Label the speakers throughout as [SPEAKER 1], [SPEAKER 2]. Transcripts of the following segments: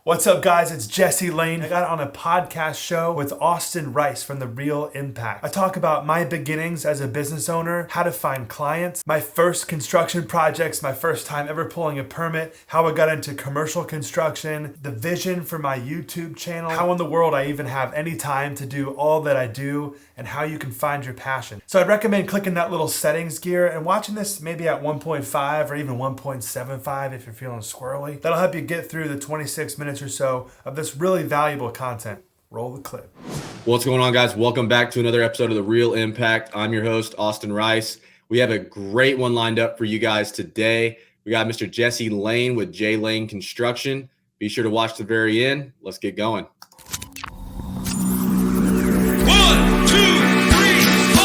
[SPEAKER 1] What's up, guys? It's Jesse Lane. I got on a podcast show with Austin Rice from The Real Impact. I talk about my beginnings as a business owner, how to find clients, my first construction projects, my first time ever pulling a permit, how I got into commercial construction, the vision for my YouTube channel, how in the world I even have any time to do all that I do, and how you can find your passion. So I'd recommend clicking that little settings gear and watching this maybe at 1.5 or even 1.75 if you're feeling squirrely. That'll help you get through the 26 minutes or so of this really valuable content. Roll the clip.
[SPEAKER 2] What's going on, guys? Welcome back to another episode of The Real Impact. I'm your host, Austin Rice. We have a great one lined up for you guys today. We got Mr. Jesse Lane with J Lane Construction. Be sure to watch the very end. Let's get going.
[SPEAKER 3] 1, 2, 3, 4.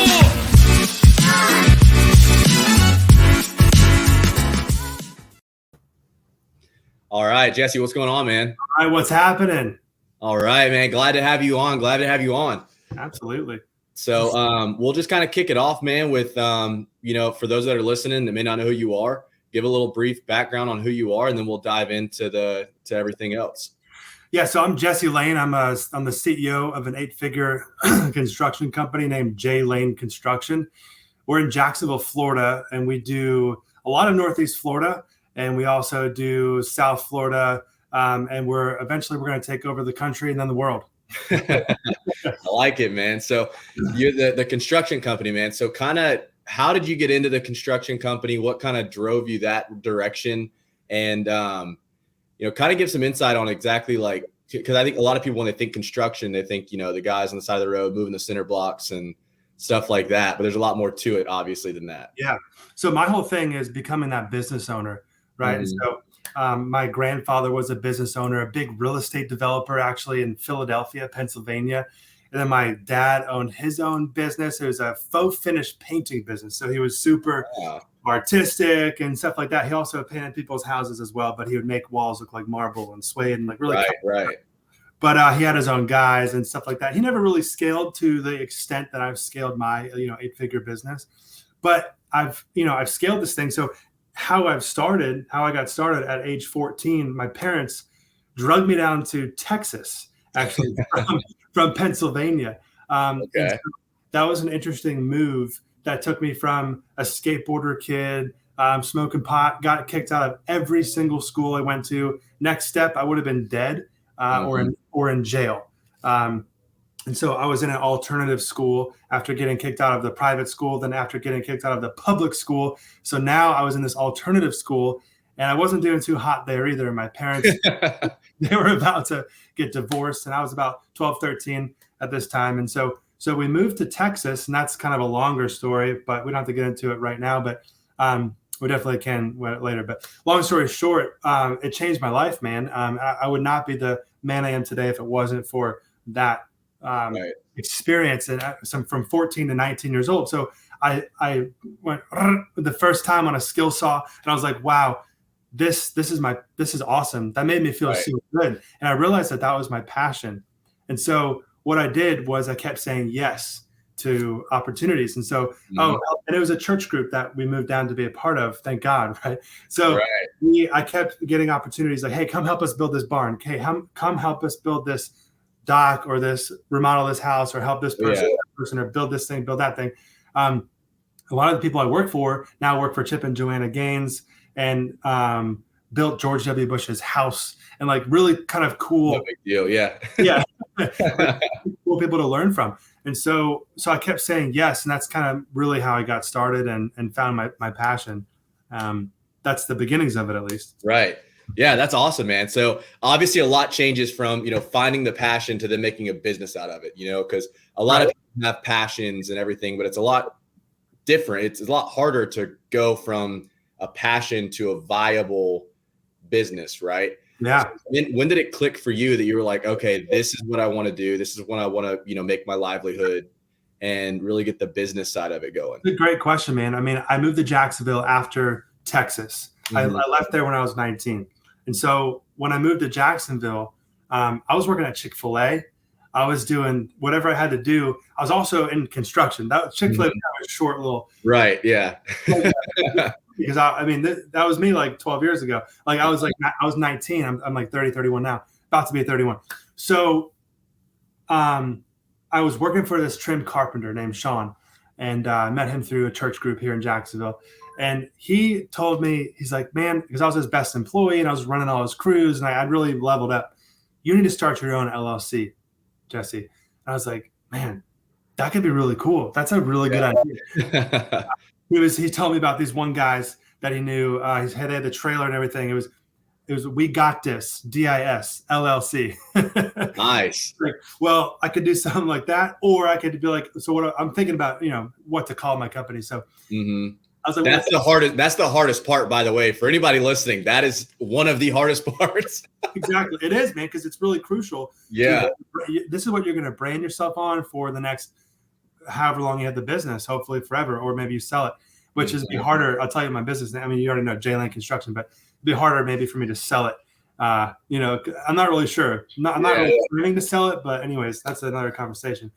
[SPEAKER 2] All right, Jesse, what's going on, man?
[SPEAKER 1] All right, what's happening?
[SPEAKER 2] All right, man. Glad to have you on.
[SPEAKER 1] Absolutely.
[SPEAKER 2] So we'll just kind of kick it off, man, with, for those that are listening that may not know who you are, give a little brief background on who you are, and then we'll dive into everything else.
[SPEAKER 1] Yeah, so I'm Jesse Lane. I'm the CEO of an 8-figure construction company named J Lane Construction. We're in Jacksonville, Florida, and we do a lot of Northeast Florida, and we also do South Florida, and we're going to take over the country and then the world.
[SPEAKER 2] I like it, man. So you're the construction company, man. So kind of how did you get into the construction company? What kind of drove you that direction? And, kind of give some insight on exactly because I think a lot of people, when they think construction, they think, the guys on the side of the road moving the cinder blocks and stuff like that. But there's a lot more to it, obviously, than that.
[SPEAKER 1] Yeah. So my whole thing is becoming that business owner, right? Mm-hmm. So my grandfather was a business owner, a big real estate developer, actually, in Philadelphia, Pennsylvania. And then my dad owned his own business. It was a faux finish painting business. So he was super artistic and stuff like that. He also painted people's houses as well, but he would make walls look like marble and suede and like really
[SPEAKER 2] right.
[SPEAKER 1] But he had his own guys and stuff like that. He never really scaled to the extent that I've scaled my 8-figure business. But I've scaled this thing. So how I got started at age 14, my parents drugged me down to Texas, actually, from Pennsylvania.
[SPEAKER 2] Okay.
[SPEAKER 1] So that was an interesting move that took me from a skateboarder kid, smoking pot, got kicked out of every single school I went to. Next step, I would have been dead or in jail. And so I was in an alternative school after getting kicked out of the private school, then after getting kicked out of the public school. So now I was in this alternative school, and I wasn't doing too hot there either. My parents, they were about to get divorced, and I was about 12, 13 at this time. And so we moved to Texas, and that's kind of a longer story, but we don't have to get into it right now, but we definitely can later. But long story short, it changed my life, man. I would not be the man I am today if it wasn't for that experience, and from 14 to 19 years old. So I went the first time on a skill saw, and I was like, wow, this is awesome. That made me feel so good. And I realized that was my passion. And so what I did was I kept saying yes to opportunities. And so, and it was a church group that we moved down to be a part of, thank God. Right. So I kept getting opportunities like, hey, come help us build this barn. Okay. Come help us build this dock, or remodel this house, or help this person, or build this thing, build that thing. A lot of the people I work for now work for Chip and Joanna Gaines, and built George W. Bush's house, and like really kind of cool.
[SPEAKER 2] No big deal. Yeah.
[SPEAKER 1] Yeah. Cool people to learn from. And so I kept saying yes. And that's kind of really how I got started and found my passion. That's the beginnings of it, at least.
[SPEAKER 2] Right. Yeah, that's awesome, man. So obviously a lot changes from, finding the passion to then making a business out of it, because a lot of people have passions and everything, but it's a lot different. It's a lot harder to go from a passion to a viable business, right?
[SPEAKER 1] Yeah.
[SPEAKER 2] So when did it click for you that you were like, okay, this is what I want to do. This is what I want to, make my livelihood and really get the business side of it going?
[SPEAKER 1] It's a great question, man. I mean, I moved to Jacksonville after Texas. Mm-hmm. I left there when I was 19. And so when I moved to Jacksonville, I was working at Chick-fil-A. I was doing whatever I had to do. I was also in construction. That Chick-fil-A was a short little.
[SPEAKER 2] Right. Yeah.
[SPEAKER 1] Because that was me like 12 years ago. Like I was 19. I'm like 30, 31 now. about to be 31. So I was working for this trim carpenter named Sean, and I met him through a church group here in Jacksonville. And he told me, he's like, man, because I was his best employee and I was running all his crews and I'd really leveled up. You need to start your own LLC, Jesse. And I was like, man, that could be really cool. That's a really good idea. He told me about these one guys that he knew. He had the trailer and everything. It was We Got This, DIS, LLC.
[SPEAKER 2] Nice.
[SPEAKER 1] Like, well, I could do something like that, or I could be like, so what I'm thinking about, what to call my company. So I was like,
[SPEAKER 2] that's the hardest part, by the way, for anybody listening. That is one of the hardest parts.
[SPEAKER 1] Exactly. It is, man, because it's really crucial.
[SPEAKER 2] Yeah.
[SPEAKER 1] This is what you're going to brand yourself on for the next however long you have the business, hopefully forever, or maybe you sell it, which is be harder. I'll tell you my business. I mean, you already know J-Lane Construction, but it'd be harder maybe for me to sell it. I'm not really sure. I'm not really planning to sell it, but anyways, that's another conversation.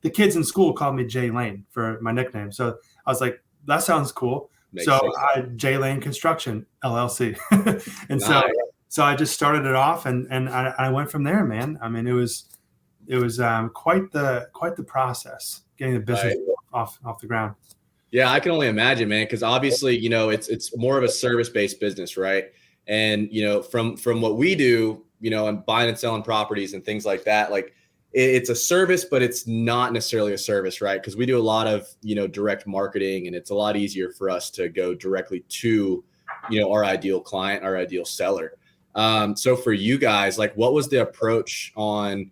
[SPEAKER 1] The kids in school called me J-Lane for my nickname. So I was like, that sounds cool. J-Lane Construction LLC. And nice. So I just started it off and I went from there, man. I mean, it was quite the process getting the business off the ground.
[SPEAKER 2] Yeah, I can only imagine, man, because obviously, it's more of a service-based business, right? And, from what we do, and buying and selling properties and things like that, like it's a service, but it's not necessarily a service, right? Because we do a lot of, direct marketing, and it's a lot easier for us to go directly to, our ideal client, our ideal seller. So for you guys, like, what was the approach on,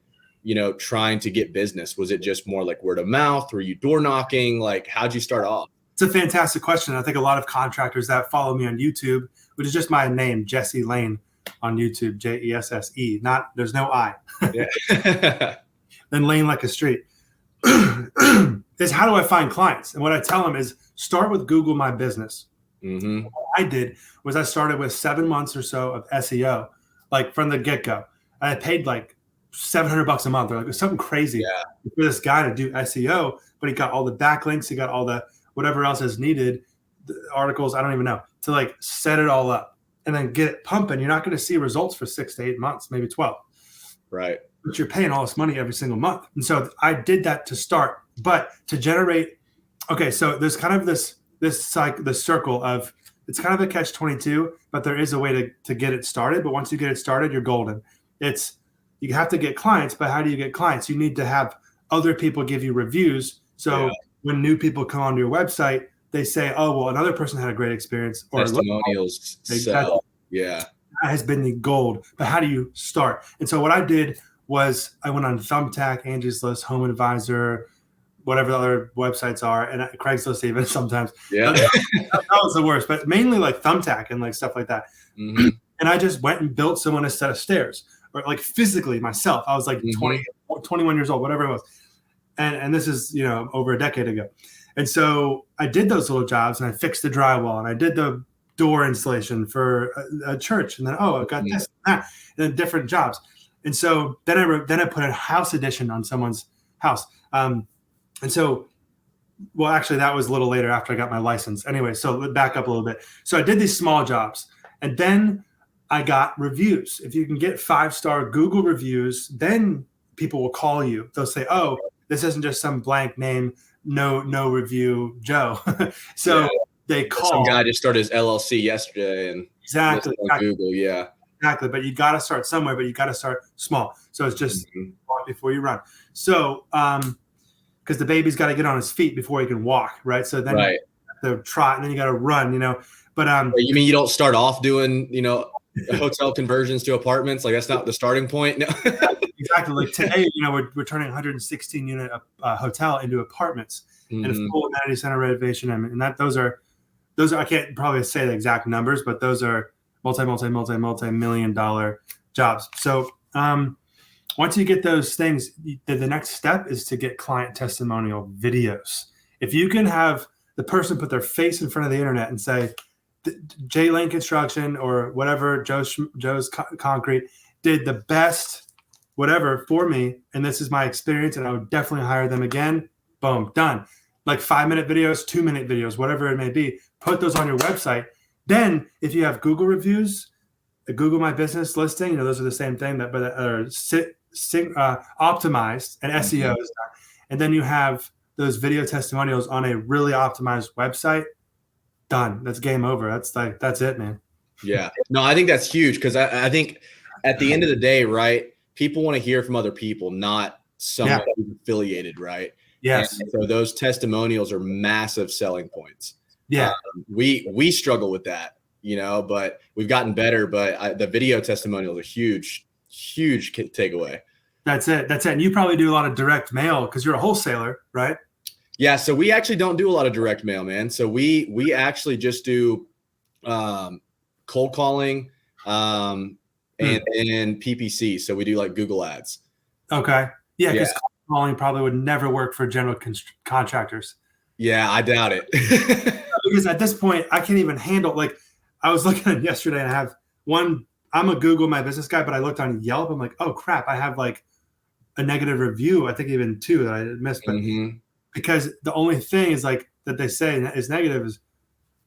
[SPEAKER 2] trying to get business? Was it just more like word of mouth? Were you door knocking? Like, how'd you start off?
[SPEAKER 1] It's a fantastic question. I think a lot of contractors that follow me on YouTube, which is just my name, Jesse Lane on YouTube, Jesse, there's no I. Yeah. Then Lane like a street. Is how do I find clients? And what I tell them is start with Google My Business.
[SPEAKER 2] Mm-hmm.
[SPEAKER 1] What I did was I started with 7 months or so of SEO, like from the get-go. I paid like $700 a month or like something crazy for this guy to do SEO, but he got all the backlinks, he got all the whatever else is needed, the articles, I don't even know, to like set it all up and then get it pumping. You're not going to see results for 6 to 8 months, maybe 12.
[SPEAKER 2] Right.
[SPEAKER 1] But you're paying all this money every single month. And so I did that to start, but to generate, so there's kind of this circle of, it's kind of a catch-22, but there is a way to get it started. But once you get it started, you're golden. You have to get clients, but how do you get clients? You need to have other people give you reviews. So when new people come onto your website, they say, oh, well, another person had a great experience. Or
[SPEAKER 2] testimonials.
[SPEAKER 1] Exactly.
[SPEAKER 2] Yeah.
[SPEAKER 1] That has been the gold. But how do you start? And so what I did was I went on Thumbtack, Angie's List, Home Advisor, whatever the other websites are, and Craigslist even sometimes.
[SPEAKER 2] Yeah.
[SPEAKER 1] That was the worst, but mainly like Thumbtack and like stuff like that.
[SPEAKER 2] Mm-hmm.
[SPEAKER 1] And I just went and built someone a set of stairs, or like physically myself. I was like 21 years old, whatever it was. And this is, over a decade ago. And so I did those little jobs and I fixed the drywall and I did the door installation for a church. And then, I got this and that, and then different jobs. And so then I put a house edition on someone's house. And so, well, actually that was a little later after I got my license. Anyway, so back up a little bit. So I did these small jobs and then I got reviews. If you can get 5-star Google reviews, then people will call you. They'll say, oh, this isn't just some blank name, no review, Joe. So they call.
[SPEAKER 2] Some guy just started his LLC yesterday and
[SPEAKER 1] exactly
[SPEAKER 2] Google, yeah.
[SPEAKER 1] Exactly, but you got to start somewhere, but you got to start small. So it's just walk before you run. So, because the baby's got to get on his feet before he can walk, right? So then you have to trot, and then you got to run, But
[SPEAKER 2] you mean you don't start off doing, hotel conversions to apartments? Like that's not the starting point. No.
[SPEAKER 1] Exactly. Like today, we're turning 116 unit hotel into apartments and a full amenity center renovation. And that those are I can't probably say the exact numbers, but those are multi-million dollar jobs. So once you get those things, the next step is to get client testimonial videos. If you can have the person put their face in front of the internet and say, J-Lane Construction or whatever, Joe's Concrete did the best whatever for me, and this is my experience, and I would definitely hire them again. Boom, done. Like 5-minute videos, 2-minute videos, whatever it may be. Put those on your website. Then if you have Google reviews, a Google My Business listing, you know, those are the same thing that, but are optimized and SEO is done. And then you have those video testimonials on a really optimized website. Done. That's game over. That's it, man.
[SPEAKER 2] Yeah. No, I think that's huge because I think at the end of the day, right, people want to hear from other people, not someone who's affiliated, right?
[SPEAKER 1] Yes.
[SPEAKER 2] And so those testimonials are massive selling points.
[SPEAKER 1] Yeah.
[SPEAKER 2] We struggle with that, you know, but we've gotten better. But the video testimonials are huge takeaway.
[SPEAKER 1] That's it. And you probably do a lot of direct mail because you're a wholesaler, right?
[SPEAKER 2] Yeah. So we actually don't do a lot of direct mail, man. So we actually just do cold calling and PPC. So we do like Google ads.
[SPEAKER 1] Okay. Yeah. Because cold calling probably would never work for general contractors.
[SPEAKER 2] Yeah. I doubt it.
[SPEAKER 1] Because at this point, I can't even handle, like, I was looking at yesterday and I have I'm a Google My Business guy, but I looked on Yelp. I'm like, oh crap. I have like a negative review. I think even 2 that I missed, but because the only thing is like that they say is negative is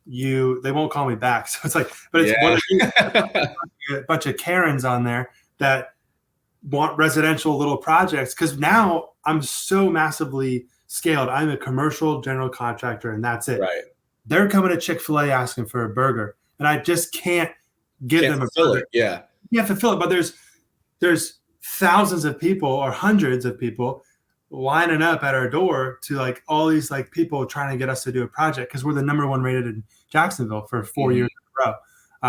[SPEAKER 1] they won't call me back. So it's like, but it's a bunch of Karens on there that want residential little projects. Cause now I'm so massively scaled. I'm a commercial general contractor and that's it.
[SPEAKER 2] Right.
[SPEAKER 1] They're coming to Chick-fil-A asking for a burger and I just can't give them a burger.
[SPEAKER 2] Yeah.
[SPEAKER 1] You have to fill it. But there's thousands of people or hundreds of people lining up at our door to like all these like people trying to get us to do a project because we're the #1 rated in Jacksonville for 4 years in a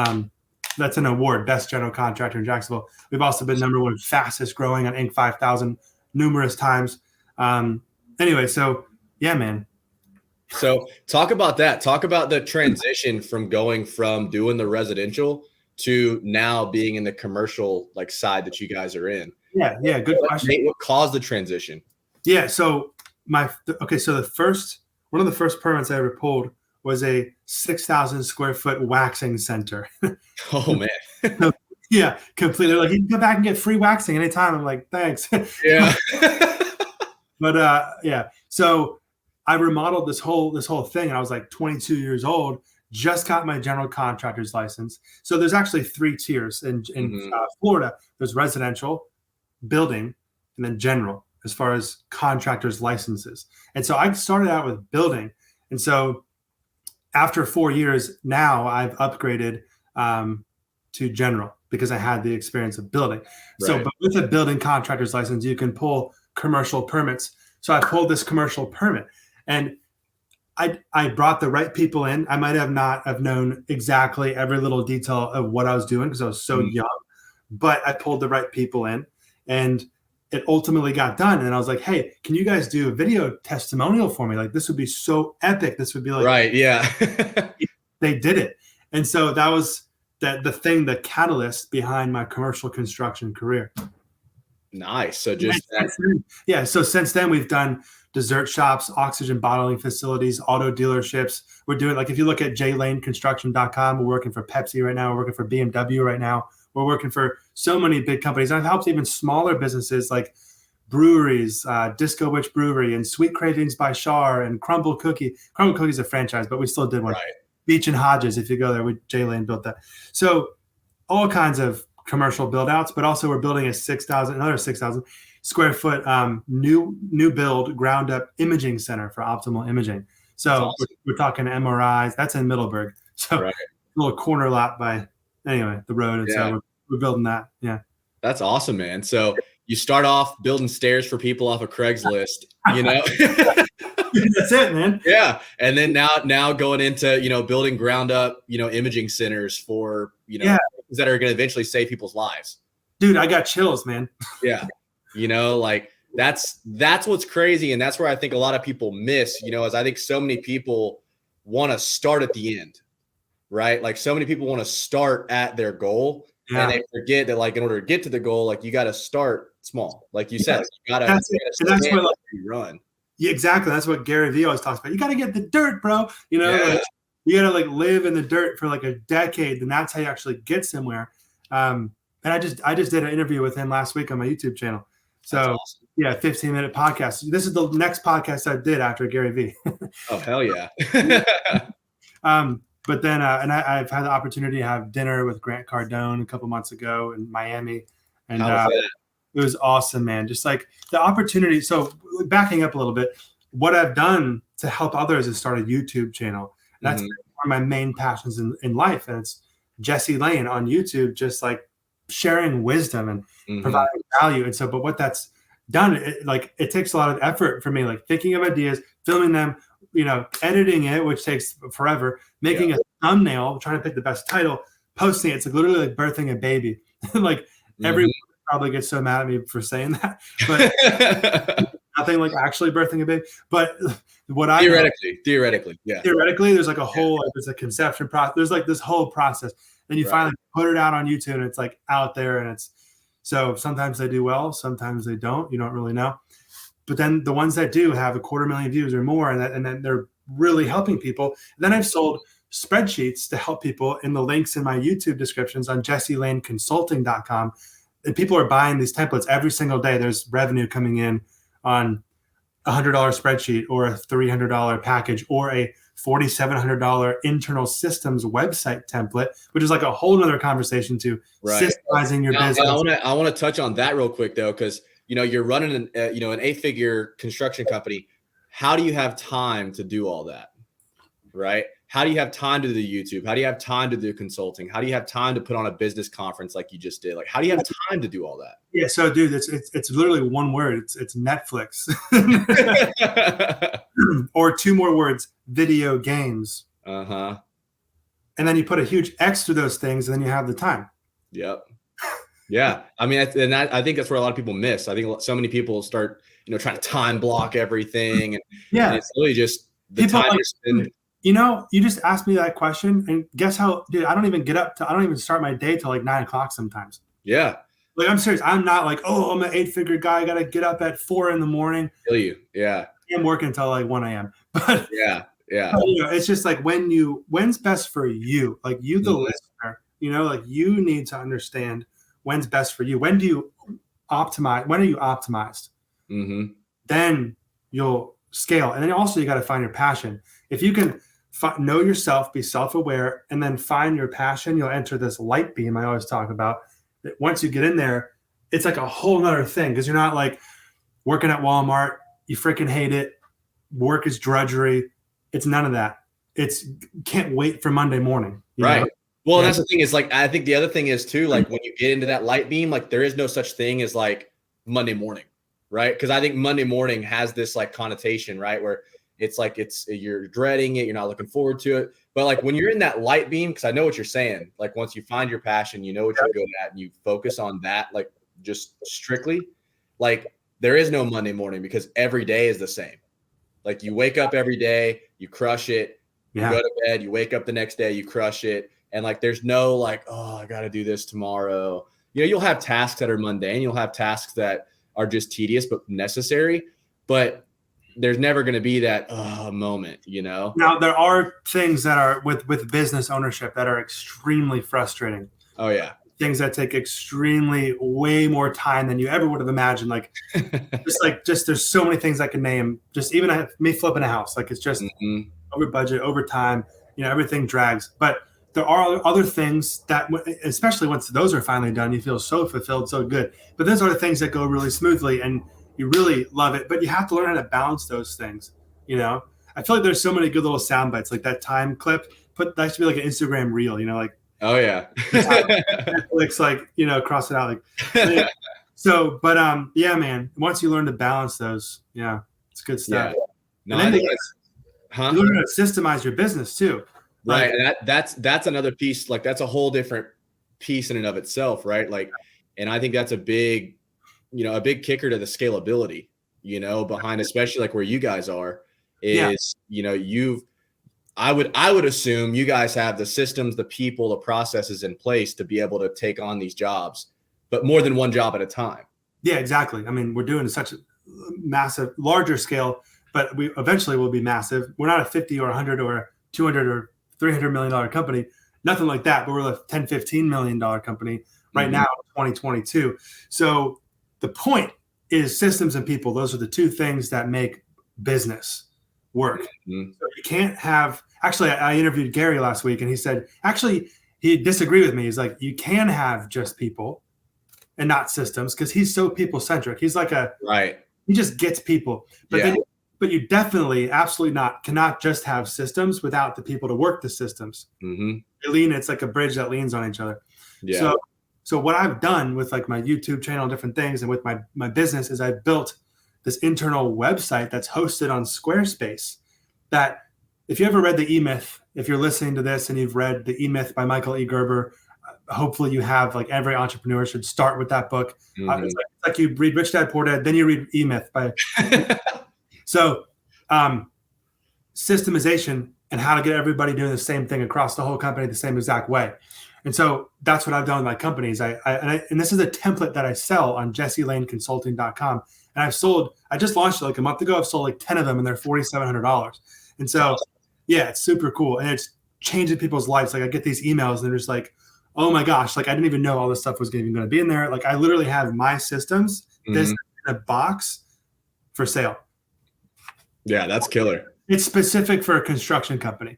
[SPEAKER 1] row. That's an award, best general contractor in Jacksonville. We've also been #1 fastest growing on Inc. 5000 numerous times. Anyway, so yeah, man.
[SPEAKER 2] So talk about that. Talk about the transition from going from doing the residential to now being in the commercial like side that you guys are in.
[SPEAKER 1] Yeah, good question.
[SPEAKER 2] What caused the transition?
[SPEAKER 1] Yeah, so one of the first permits I ever pulled was a 6,000 square foot waxing center.
[SPEAKER 2] Oh man.
[SPEAKER 1] Yeah, completely. Like, you can go back and get free waxing anytime. I'm like, thanks.
[SPEAKER 2] Yeah.
[SPEAKER 1] But yeah, so I remodeled this whole thing, and I was like 22 years old. Just got my general contractor's license. So there's actually 3 tiers in Florida. There's residential, building, and then general as far as contractors' licenses. And so I started out with building. And so after 4 years, now I've upgraded to general because I had the experience of building. Right. So but with a building contractor's license, you can pull commercial permits. So I pulled this commercial permit and I brought the right people in. I might have not have known exactly every little detail of what I was doing because I was so young, but I pulled the right people in and it ultimately got done. And I was like, hey, can you guys do a video testimonial for me? Like, this would be so epic. This would be like,
[SPEAKER 2] right. Yeah.
[SPEAKER 1] They did it. And so that was the catalyst behind my commercial construction career.
[SPEAKER 2] Nice. So just
[SPEAKER 1] yeah. So since then we've done dessert shops, oxygen bottling facilities, auto dealerships. We're doing, like, if you look at jlaneconstruction.com, we're working for Pepsi right now. We're working for BMW right now. We're working for so many big companies. And I've helped even smaller businesses like breweries, Disco Witch Brewery and Sweet Cravings by Shar and Crumble Cookie. Crumble Cookie is a franchise, but we still did one. Right. Beach and Hodges, if you go there, Jay Lane built that. So all kinds of commercial build outs, but also we're building another 6,000 square foot new build ground up imaging center for optimal imaging. So awesome. we're talking MRIs. That's in Middleburg. So right. A little corner lot by the road. And so we're building that. Yeah.
[SPEAKER 2] That's awesome, man. So you start off building stairs for people off of Craigslist, you know?
[SPEAKER 1] That's it, man.
[SPEAKER 2] Yeah. And then now going into, building ground up, imaging centers for, that are going to eventually save people's lives.
[SPEAKER 1] Dude, I got chills, man.
[SPEAKER 2] Yeah. Like that's what's crazy. And that's where I think a lot of people miss, as I think so many people want to start at the end, right? Like so many people want to start at their goal and they forget that, like, in order to get to the goal, like, you got to start small. Like you said, you got to run.
[SPEAKER 1] Yeah, exactly. That's what Gary Vee always talks about. You got to get the dirt, bro. You got to live in the dirt for like a decade. And that's how you actually get somewhere. And I just did an interview with him last week on my YouTube channel. So awesome. 15-minute podcast. This is the next podcast I did after Gary Vee.
[SPEAKER 2] Oh, hell yeah.
[SPEAKER 1] But then, and I've had the opportunity to have dinner with Grant Cardone a couple months ago in Miami, and it was awesome, man. Just like the opportunity. So backing up a little bit, what I've done to help others is start a YouTube channel. That's one of my main passions in life, and it's Jesse Lane on YouTube, just like sharing wisdom and providing value. And so, but what that's done, it takes a lot of effort for me, like thinking of ideas, filming them, editing it, which takes forever, making a thumbnail, trying to pick the best title, posting it. It's like literally like birthing a baby. Like everyone probably gets so mad at me for saying that, but nothing like actually birthing a baby. But what I
[SPEAKER 2] theoretically,
[SPEAKER 1] there's like a whole, there's a conception process. There's like this whole process. Then you finally put it out on YouTube, and it's like out there, and it's so sometimes they do well, sometimes they don't. You don't really know. But then the ones that do have 250,000 views or more, and then they're really helping people. And then I've sold spreadsheets to help people in the links in my YouTube descriptions on jesselaneconsulting.com. And people are buying these templates every single day. There's revenue coming in on a $100 spreadsheet or a $300 package or a $4,700 internal systems website template, which is like a whole other conversation to systemizing your business.
[SPEAKER 2] I want to touch on that real quick though, because you're running an 8-figure construction company. How do you have time to do all that? Right? How do you have time to do the YouTube? How do you have time to do consulting? How do you have time to put on a business conference like you just did? Like, how do you have time to do all that?
[SPEAKER 1] Yeah. So dude, it's literally one word. It's Netflix. Or two more words, video games. And then you put a huge X through those things, and then you have the time.
[SPEAKER 2] Yep. Yeah. I mean, and I think that's where a lot of people miss. I think so many people start, trying to time block everything. And it's really just the
[SPEAKER 1] people
[SPEAKER 2] time
[SPEAKER 1] you just asked me that question, and guess how, dude, I don't even start my day till like 9 o'clock sometimes.
[SPEAKER 2] Yeah.
[SPEAKER 1] Like, I'm serious. I'm not like, oh, I'm an 8-figure guy. I got to get up at 4 a.m.
[SPEAKER 2] Kill you. Yeah.
[SPEAKER 1] I'm working until like 1 a.m. But
[SPEAKER 2] yeah.
[SPEAKER 1] But, it's just like when's best for you? Like you, the listener, like you need to understand when's best for you. When do you optimize? When are you optimized? Then you'll scale. And then also you got to find your passion. If you can know yourself, be self-aware, and then find your passion, you'll enter this light beam I always talk about. Once you get in there, it's like a whole nother thing, because you're not like working at Walmart. You freaking hate it. Work is drudgery. It's none of that. It's can't wait for Monday morning.
[SPEAKER 2] Right. Well, that's the thing is like, I think the other thing is too, like when you get into that light beam, like there is no such thing as like Monday morning, right? Because I think Monday morning has this like connotation, right? Where it's like, you're dreading it. You're not looking forward to it. But like when you're in that light beam, because I know what you're saying, like once you find your passion, you know what you're good at, and you focus on that, like just strictly, like there is no Monday morning, because every day is the same. Like you wake up every day, you crush it, you go to bed, you wake up the next day, you crush it. And like, there's no like, oh, I got to do this tomorrow. You'll have tasks that are mundane. You'll have tasks that are just tedious, but necessary. But there's never going to be that moment,
[SPEAKER 1] Now, there are things that are with business ownership that are extremely frustrating.
[SPEAKER 2] Oh, yeah.
[SPEAKER 1] Things that take extremely way more time than you ever would have imagined. Like, just there's so many things I can name. Just even me flipping a house. Like, it's just over budget, over time. Everything drags. But there are other things that, especially once those are finally done, you feel so fulfilled, so good. But those are the things that go really smoothly, and you really love it. But you have to learn how to balance those things. I feel like there's so many good little sound bites, like that time clip. That should be like an Instagram reel. Like.
[SPEAKER 2] Oh yeah.
[SPEAKER 1] Netflix, like, cross it out. Like, so, but yeah, man, once you learn to balance those, it's good stuff.
[SPEAKER 2] Yeah. No,
[SPEAKER 1] and then you learn how to systemize your business too.
[SPEAKER 2] Right. And that's another piece. Like that's a whole different piece in and of itself. Right. Like, and I think that's a big kicker to the scalability, behind, especially like where you guys are is, I would assume you guys have the systems, the people, the processes in place to be able to take on these jobs, but more than one job at a time.
[SPEAKER 1] Yeah, exactly. I mean, we're doing such a massive, larger scale, but we eventually will be massive. We're not a 50 or 100 or 200 or $300 million company, nothing like that. But we're a $10, $15 million company right now, 2022. So the point is systems and people. Those are the two things that make business work. So you can't have, Actually, I interviewed Gary last week, and he said, actually, he disagreed with me. He's like, you can have just people and not systems, because he's so people centric. He's like he just gets people. But you definitely, absolutely cannot just have systems without the people to work the systems. It's like a bridge that leans on each other. Yeah. So what I've done with like my YouTube channel and different things, and with my business, is I built this internal website that's hosted on Squarespace. That, if you ever read the E-Myth, if you're listening to this and you've read the E-Myth by Michael E. Gerber, hopefully you have. Like, every entrepreneur should start with that book. It's like you read Rich Dad Poor Dad, then you read E-Myth by. So, systemization and how to get everybody doing the same thing across the whole company the same exact way. And so that's what I've done with my companies. And this is a template that I sell on jesselaneconsulting.com. And I just launched it like a month ago. I've sold like 10 of them, and they're $4,700. And so, yeah, it's super cool. And it's changing people's lives. Like, I get these emails and they're just like, oh my gosh, like, I didn't even know all this stuff was even going to be in there. Like, I literally have my systems, this in a box for sale.
[SPEAKER 2] Yeah, that's killer.
[SPEAKER 1] It's specific for a construction company.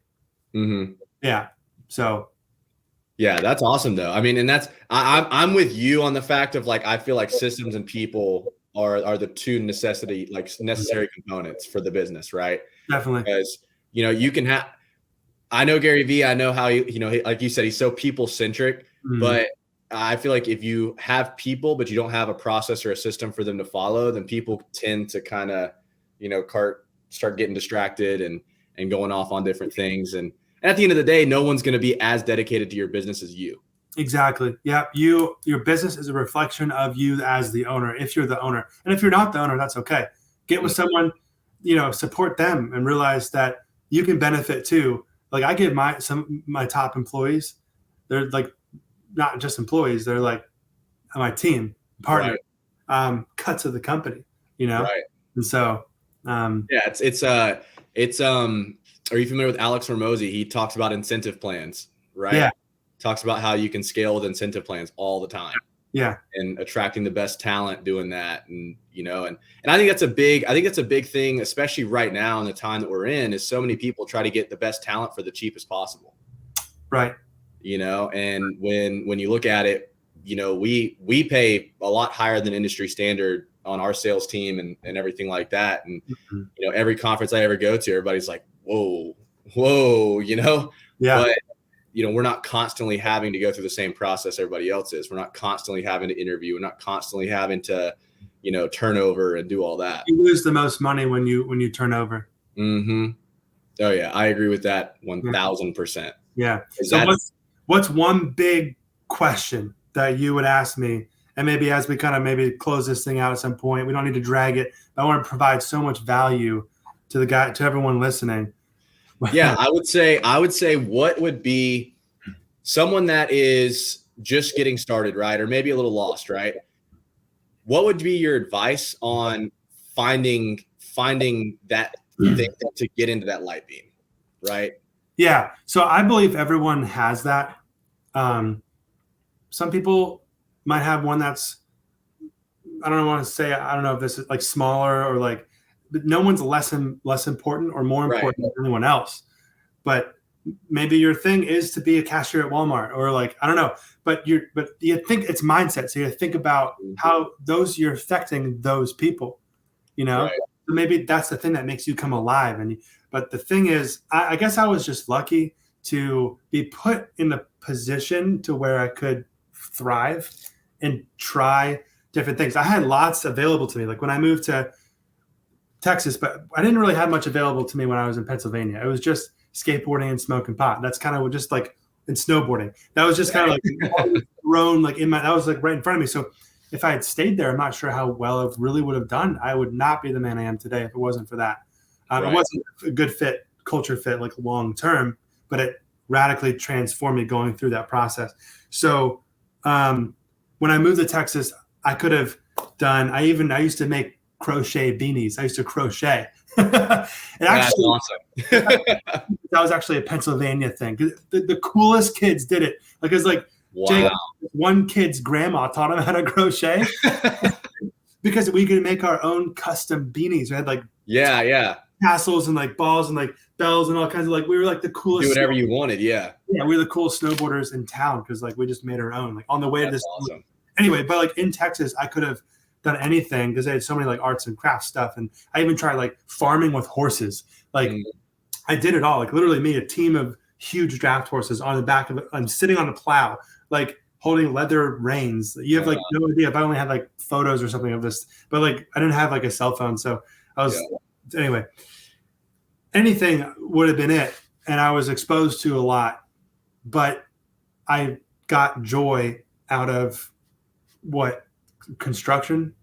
[SPEAKER 1] Yeah. So.
[SPEAKER 2] Yeah, that's awesome though. I mean, and I'm with you on the fact of, like, I feel like systems and people are the two necessary components for the business, right?
[SPEAKER 1] Definitely.
[SPEAKER 2] Because, you know, you can have, I know Gary Vee, I know how like you said, he's so people centric, but I feel like if you have people, but you don't have a process or a system for them to follow, then people tend to kind of, start getting distracted and going off on different things. And at the end of the day, no one's going to be as dedicated to your business as you.
[SPEAKER 1] Exactly. Yeah. Your business is a reflection of you as the owner, if you're the owner. And if you're not the owner, that's okay. Get with someone, support them, and realize that you can benefit too. Like, I give my top employees, they're like not just employees, they're like my team partner, cuts of the company,
[SPEAKER 2] Right.
[SPEAKER 1] And so
[SPEAKER 2] are you familiar with Alex Hormozy? He talks about incentive plans, right?
[SPEAKER 1] Yeah.
[SPEAKER 2] Talks about how you can scale with incentive plans all the time.
[SPEAKER 1] Yeah.
[SPEAKER 2] And attracting the best talent doing that. And, and I think that's a big thing, especially right now in the time that we're in, is so many people try to get the best talent for the cheapest possible.
[SPEAKER 1] Right.
[SPEAKER 2] And when you look at it, we pay a lot higher than industry standard on our sales team and everything like that. And, every conference I ever go to, everybody's like, whoa,
[SPEAKER 1] Yeah.
[SPEAKER 2] But, we're not constantly having to go through the same process everybody else is. We're not constantly having to interview. We're not constantly having to, turn over and do all that.
[SPEAKER 1] You lose the most money when you turn over.
[SPEAKER 2] Oh yeah. I agree with that 1,000%.
[SPEAKER 1] Yeah. So what's one big question that you would ask me? And maybe as we kind of maybe close this thing out at some point, we don't need to drag it. I want to provide so much value to everyone listening.
[SPEAKER 2] Yeah, I would say what would be someone that is just getting started, right? Or maybe a little lost, right? What would be your advice on finding that thing to get into that light beam, right?
[SPEAKER 1] Yeah. So I believe everyone has that. Some people might have one that's, I don't know if this is like smaller or like, but no one's less important or more important than anyone else. But maybe your thing is to be a cashier at Walmart, or like, I don't know, but you think it's mindset. So you think about how you're affecting those people,
[SPEAKER 2] Right.
[SPEAKER 1] So maybe that's the thing that makes you come alive. But the thing is, I guess I was just lucky to be put in the position to where I could thrive and try different things. I had lots available to me. Like when I moved to Texas, but I didn't really have much available to me when I was in Pennsylvania. It was just skateboarding and smoking pot. That's kind of just like, and snowboarding. That was just kind of like thrown like that was like right in front of me. So if I had stayed there, I'm not sure how well I really would have done. I would not be the man I am today if it wasn't for that. It wasn't a good fit, culture fit, like long term, but it radically transformed me going through that process. So when I moved to Texas, I could have done, I used to make crochet beanies. I used to crochet. That's
[SPEAKER 2] awesome.
[SPEAKER 1] That was actually a Pennsylvania thing. The coolest kids did it. Like, it's like,
[SPEAKER 2] wow.
[SPEAKER 1] One kid's grandma taught him how to crochet because we could make our own custom beanies. We had like, castles and like balls and like bells and all kinds of like, we were like the coolest.
[SPEAKER 2] Do whatever you wanted. Yeah.
[SPEAKER 1] Yeah. We were the coolest snowboarders in town. Cause like we just made our own, like on the way to this.
[SPEAKER 2] Awesome.
[SPEAKER 1] Anyway, but like in Texas, I could have done anything because they had so many like arts and crafts stuff. And I even tried like farming with horses. Like I did it all. Like literally me, a team of huge draft horses on the back of it. I'm sitting on a plow, like holding leather reins. You have like no idea if I only had like photos or something of this, but like I didn't have like a cell phone. So I was, anyway, anything would have been it. And I was exposed to a lot, but I got joy out of what construction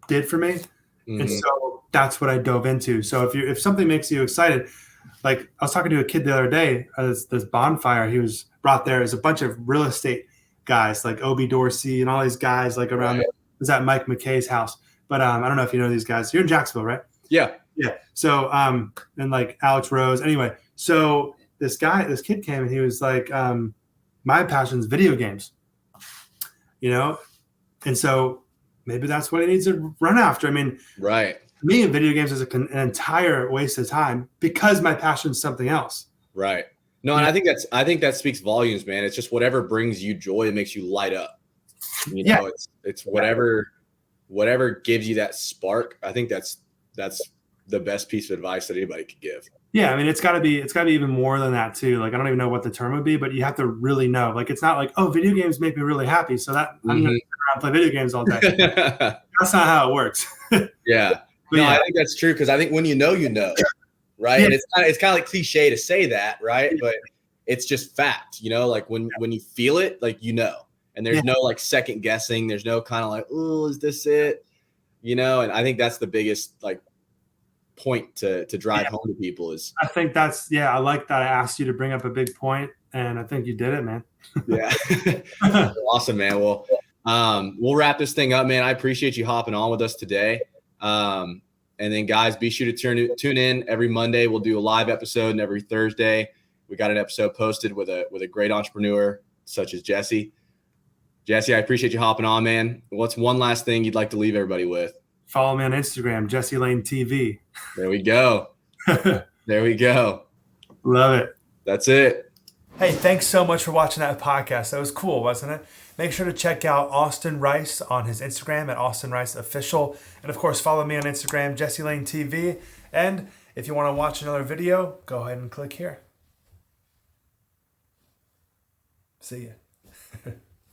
[SPEAKER 1] did for me. And so that's what I dove into. So if something makes you excited, like I was talking to a kid the other day, this bonfire, he was brought there as a bunch of real estate guys like Obie Dorsey and all these guys like around, it was at Mike McKay's house. But I don't know if you know these guys. You're in Jacksonville, right?
[SPEAKER 2] Yeah.
[SPEAKER 1] Yeah. So, and like Alex Rose. Anyway, so this kid came and he was like, my passion's video games, you know? And so maybe that's what he needs to run after. I mean,
[SPEAKER 2] right.
[SPEAKER 1] Me, video games is an entire waste of time because my passion is something else.
[SPEAKER 2] Right. No, and I think that speaks volumes, man. It's just whatever brings you joy, it makes you light up. You know, it's whatever gives you that spark. I think that's the best piece of advice that anybody could give.
[SPEAKER 1] Yeah, I mean, it's gotta be even more than that too. Like I don't even know what the term would be, but you have to really know. Like it's not like, oh, video games make me really happy, so that I'm gonna sit around and play video games all day. That's not how it works.
[SPEAKER 2] Yeah. No, I think that's true because I think when you know, right? Yeah. And it's kind of like cliche to say that, right? But it's just fact, you know, like when you feel it, like, you know, and there's no like second guessing. There's no kind of like, oh, is this it? You know, and I think that's the biggest like point to drive home to people is.
[SPEAKER 1] I think that's, I like that. I asked you to bring up a big point and I think you did it, man.
[SPEAKER 2] Yeah. Awesome, man. Well, we'll wrap this thing up, man. I appreciate you hopping on with us today. And then guys, be sure to tune in every Monday. We'll do a live episode, and every Thursday we got an episode posted with a great entrepreneur such as Jesse. Jesse, I appreciate you hopping on, man. What's one last thing you'd like to leave everybody with?
[SPEAKER 1] Follow me on Instagram, Jesse Lane TV.
[SPEAKER 2] There we go. There we go.
[SPEAKER 1] Love it.
[SPEAKER 2] That's it.
[SPEAKER 1] Hey, thanks so much for watching that podcast. That was cool, wasn't it? Make sure to check out Austin Rice on his Instagram at Austin Rice Official. And of course, follow me on Instagram, Jesse Lane TV. And if you want to watch another video, go ahead and click here. See ya.